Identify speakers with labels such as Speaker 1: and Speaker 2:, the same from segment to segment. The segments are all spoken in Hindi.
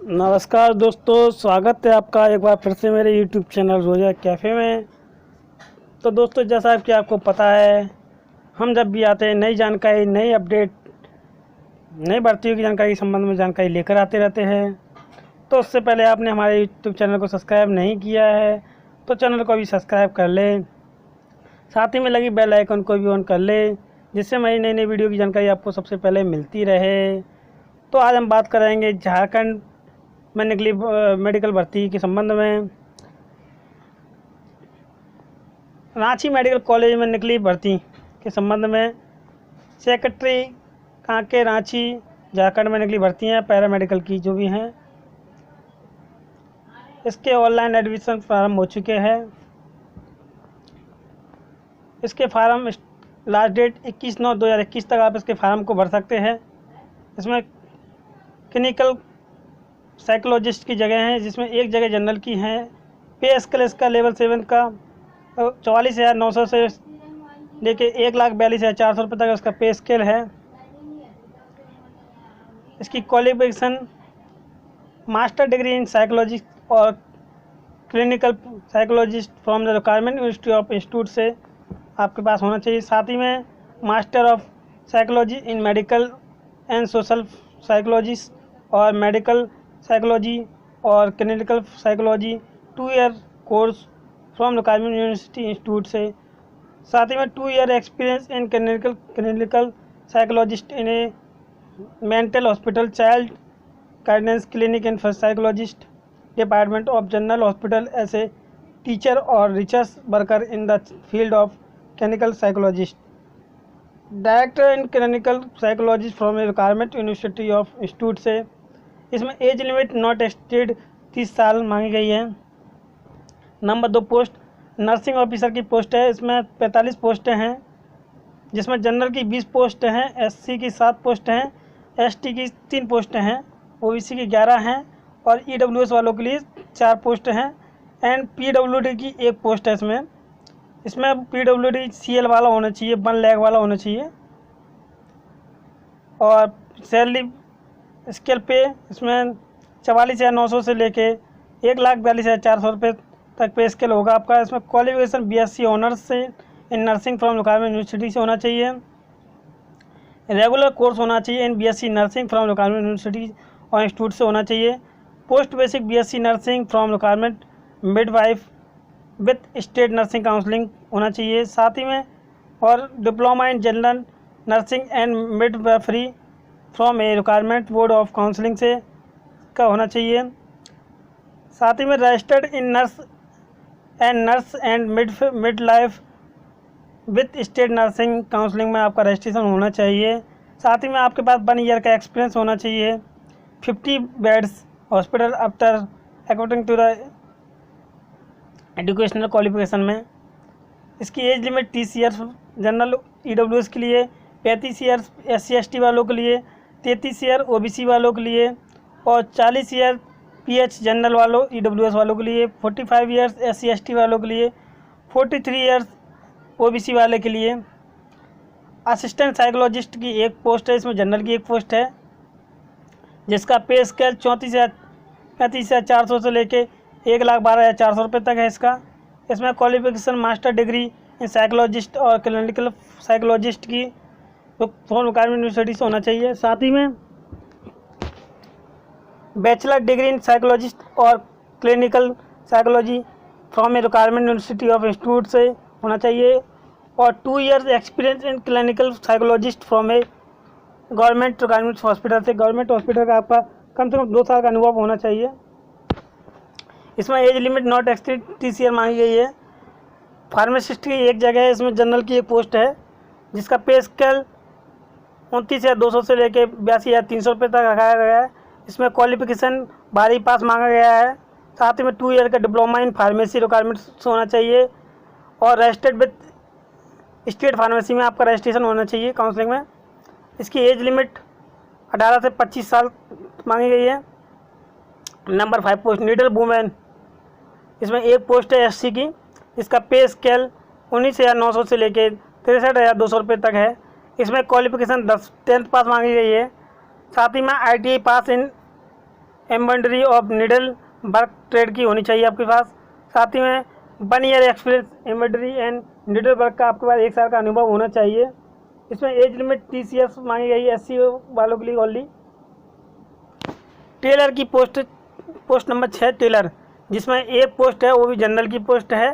Speaker 1: नमस्कार दोस्तों, स्वागत है आपका एक बार फिर से मेरे YouTube चैनल रोजा कैफ़े में। तो दोस्तों, जैसा कि आपको पता है, हम जब भी आते हैं नई जानकारी, नई अपडेट, नई भर्तियों की जानकारी के संबंध में जानकारी लेकर आते रहते हैं। तो उससे पहले आपने हमारे YouTube चैनल को सब्सक्राइब नहीं किया है तो चैनल को भी सब्सक्राइब कर लें, साथ ही में लगी बेल आइकन को भी ऑन कर लें, जिससे हमारी नई नई वीडियो की जानकारी आपको सबसे पहले मिलती रहे। तो आज हम बात करेंगे झारखंड में निकली मेडिकल भर्ती के संबंध में। रांची मेडिकल कॉलेज में निकली भर्ती के संबंध में सेक्रेटरी कांके रांची झारखंड में निकली भर्तियां पैरामेडिकल की जो भी हैं, इसके ऑनलाइन एडमिशन प्रारंभ हो चुके हैं। इसके फार्म लास्ट डेट 21/9/2021 तक आप इसके फार्म को भर सकते हैं। इसमें क्लिनिकल साइकोलॉजिस्ट की जगह हैं, जिसमें एक जगह जनरल की है। पे स्केल इसका लेवल 7 का 44,900 से लेके 1,42,400 रुपये तक इसका पे स्केल है। इसकी qualification master degree in psychology और clinical psychologist from the requirement institute से आपके पास होना चाहिए। साथ ही में master of psychology in medical and social psychology और मेडिकल साइकोलॉजी और clinical psychology 2 year course from requirement university institute से। साथ ही में 2 year experience in clinical psychologist in a mental hospital child guidance clinic and psychologist department of general hospital as a teacher और research worker in the field of clinical psychologist. Director in clinical psychologist from A requirement university of institute से। इसमें एज लिमिट नॉट एक्सीड 30 साल मांगी गई है। नंबर 2 पोस्ट नर्सिंग ऑफिसर की पोस्ट है। इसमें 45 पोस्टें हैं, जिसमें जनरल की 20 पोस्ट हैं, एससी की 7 पोस्ट हैं, एसटी की 3 पोस्टें हैं, ओबीसी की 11 हैं और ईडब्ल्यूएस वालों के लिए 4 पोस्ट हैं एंड पीडब्ल्यूडी की 1 पोस्ट है। इसमें पीडब्ल्यूडी सीएल वाला होना चाहिए, 1 लाख वाला होना चाहिए। और सैलरी स्केल पे इसमें 44,900 से लेके 1,42,400 रुपये तक पे स्केल होगा आपका। इसमें क्वालिफिकेशन बीएससी ऑनर्स से in nursing from requirement university से होना चाहिए। रेगुलर कोर्स होना चाहिए इन BSc nursing from requirement university और इंस्टीट्यूट से होना चाहिए। Post basic BSc nursing from requirement midwife with state nursing counselling होना चाहिए। साथ ही में और diploma in general nursing and midwifery from A requirement board of counselling से का होना चाहिए। साथ ही में registered in nurse and mid life with state nursing counselling में आपका रजिस्ट्रेशन होना चाहिए। साथ ही में आपके पास 1 ईयर का एक्सपीरियंस होना चाहिए। 50 beds hospital after according to the educational qualification में। इसकी age limit 30 years general EWS के लिए, 35 ईयर्स एससी एसटी वालों के लिए, 33 ईयर ओबीसी वालों के लिए और 40 ईयर पीएच जनरल वालों ईडब्ल्यूएस वालों के लिए, 45 ईयर्स एससी एसटी वालों के लिए, 43 ईयर्स ओबीसी वाले के लिए। असिस्टेंट साइकोलॉजिस्ट की 1 पोस्ट है, इसमें जनरल की 1 पोस्ट है, जिसका पे स्केल 34,400 से लेके 1,12,400 रुपये तक है इसमें क्वालिफिकेशन मास्टर डिग्री इन साइकोलॉजिस्ट और क्लिनिकल साइकोलॉजिस्ट की फ्रॉम रिक्वायरमेंट यूनिवर्सिटी से होना चाहिए। साथ ही में बैचलर डिग्री इन साइकोलॉजिस्ट और clinical psychology from A requirement university of institute से होना चाहिए और 2 years experience in clinical psychologist from A government requirement hospital से। गवर्नमेंट हॉस्पिटल का आपका कम से कम 2 साल का अनुभव होना चाहिए। इसमें age limit not exceed 30 year मांगी गई है। फार्मासिस्ट की 1 जगह है, इसमें जनरल की 1 पोस्ट है, जिसका पे स्केल 29,200 से लेके 82,300 रुपये तक रखाया गया है। इसमें क्वालिफिकेशन 12वीं पास मांगा गया है। साथ ही में 2 ईयर का डिप्लोमा इन फार्मेसी रिक्वायरमेंट्स होना चाहिए और रजिस्टर्ड विथ स्टेट फार्मेसी में आपका रजिस्ट्रेशन होना चाहिए काउंसलिंग में। इसकी एज लिमिट 18 से 25 साल मांगी गई है। नंबर 5 पोस्ट नीडल वुमेन, इसमें 1 पोस्ट है एससी की, इसका पे स्केल 19,900 से लेके 63,200 रुपये तक है। इसमें क्वालिफिकेशन 10th पास मांगी गई है। साथ ही में ITI पास इन एम्ब्रॉयडरी और निडल वर्क ट्रेड की होनी चाहिए आपके पास। साथ ही में 1 year experience embroidery and needle work का आपके पास 1 साल का अनुभव होना चाहिए। इसमें एज लिमिट 30 ईयर्स मांगी गई है SC वालों के लिए ओनली। टेलर की पोस्ट नंबर 6 टेलर, जिसमें एक पोस्ट है वो भी जनरल की पोस्ट है।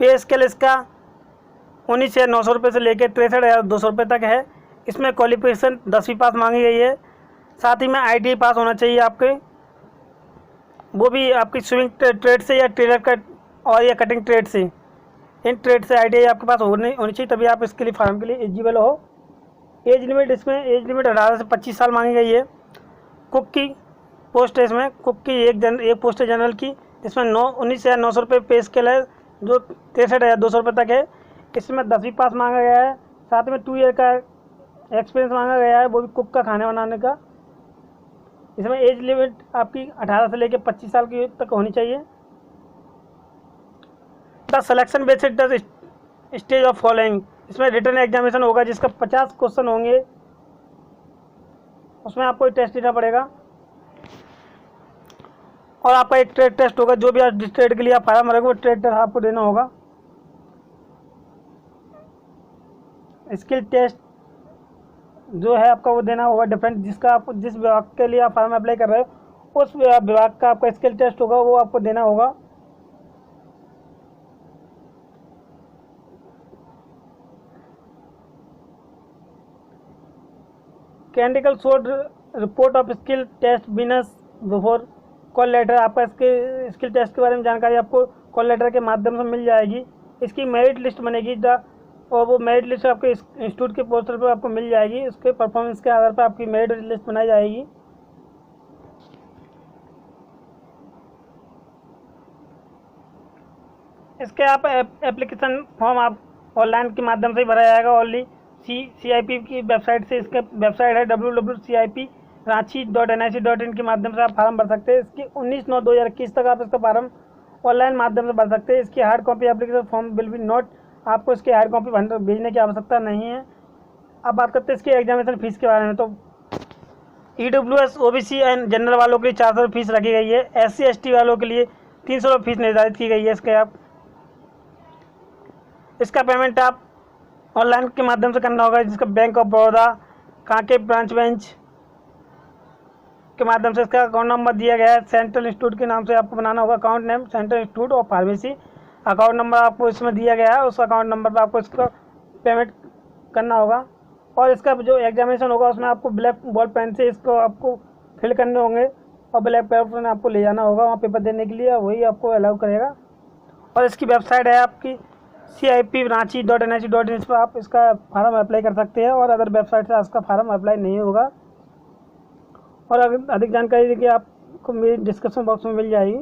Speaker 1: पे स्केल इसका 19,900 रुपये से लेकर 63,200 रुपये तक है। इसमें क्वालिफिकेशन 10वीं पास मांगी गई है। साथ ही में ITI पास होना चाहिए आपके, वो भी आपकी स्विंग ट्रेड से या टेलर कट और या कटिंग ट्रेड से। इन ट्रेड से ITI आपके पास होनी चाहिए, तभी आप इसके लिए फार्म के लिए एलिजिबल हो। एज लिमिट 18 से 25 साल मांगी गई है। कुक की पोस्ट है, इसमें कुक की एक पोस्ट है जनरल की, इसमें 19,900 रुपये पे स्केल है, जो 63,200 रुपये तक है। इसमें 10वीं पास मांगा गया है। साथ में 2 ईयर का एक्सपीरियंस मांगा गया है, वो भी कुक का खाने बनाने का। इसमें एज लिमिट आपकी 18 से लेकर 25 साल की तक होनी चाहिए। The selection basis the stage of following, इसमें रिटर्न एग्जामिनेशन होगा जिसका 50 क्वेश्चन होंगे, उसमें आपको एक टेस्ट देना पड़ेगा और आपका एक ट्रेड टेस्ट होगा। जो भी आप जिस ट्रेड के लिए आप फार्म भरेंगे वो ट्रेड टेस्ट आपको देना होगा। स्किल टेस्ट जो है आपका वो देना होगा डिफरेंट, जिसका आप जिस विभाग के लिए आप फार्म अप्लाई कर रहे हो उस विभाग का आपका स्किल टेस्ट होगा, वो आपको देना होगा। Candidate should report of skill test business before call letter, आपका इसके स्किल टेस्ट के बारे में जानकारी आपको कॉल लेटर के माध्यम से मिल जाएगी। इसकी मेरिट लिस्ट बनेगी और वो मेरिट लिस्ट आपके इंस्टीट्यूट के पोस्टर पर आपको मिल जाएगी। उसके परफॉर्मेंस के आधार पर आपकी मेरिट लिस्ट बनाई जाएगी। इसके आप एप्लीकेशन फॉर्म आप ऑनलाइन के माध्यम से ही भरा जाएगा। ओनली CIP की वेबसाइट से, इसका वेबसाइट है www.cip.ranchi.in के माध्यम से आप फार्म भर सकते हैं। इसकी 19/9/2021 तक आप इसका फार्म ऑनलाइन माध्यम से भर सकते हैं। इसकी hard copy application form will be not, आपको इसकी हार्ड कॉपी भेजने की आवश्यकता नहीं है। अब बात करते हैं इसके एग्जामिनेशन फीस के बारे में। तो EWS OBC एंड जनरल वालों के लिए 400 फीस रखी गई है। SC ST वालों के लिए 300 फीस निर्धारित की गई है। इसका पेमेंट आप ऑनलाइन के माध्यम से करना होगा, जिसका bank of Baroda Kanke branch के माध्यम से। इसका अकाउंट नंबर दिया गया है, सेंट्रल इंस्टीट्यूट के नाम से आपको बनाना होगा। Account name central institute of pharmacy, account number आपको इसमें दिया गया है। उस अकाउंट नंबर पर आपको इसका पेमेंट करना होगा। और इसका जो एग्जामिनेशन होगा उसमें आपको ब्लैक बॉल पेन से इसको आपको फिल करने होंगे और ब्लैक पेपर आपको ले जाना होगा वहाँ पेपर देने के लिए, वही आपको अलाउ करेगा। और इसकी वेबसाइट है आपकी CIP.ranchi.in, इस पर आप इसका फार्म अप्लाई कर सकते हैं और अदर वेबसाइट से इसका फार्म अप्लाई नहीं होगा। और अगर अधिक जानकारी देखिए आपको मेरी डिस्क्रिप्शन बॉक्स में मिल जाएगी।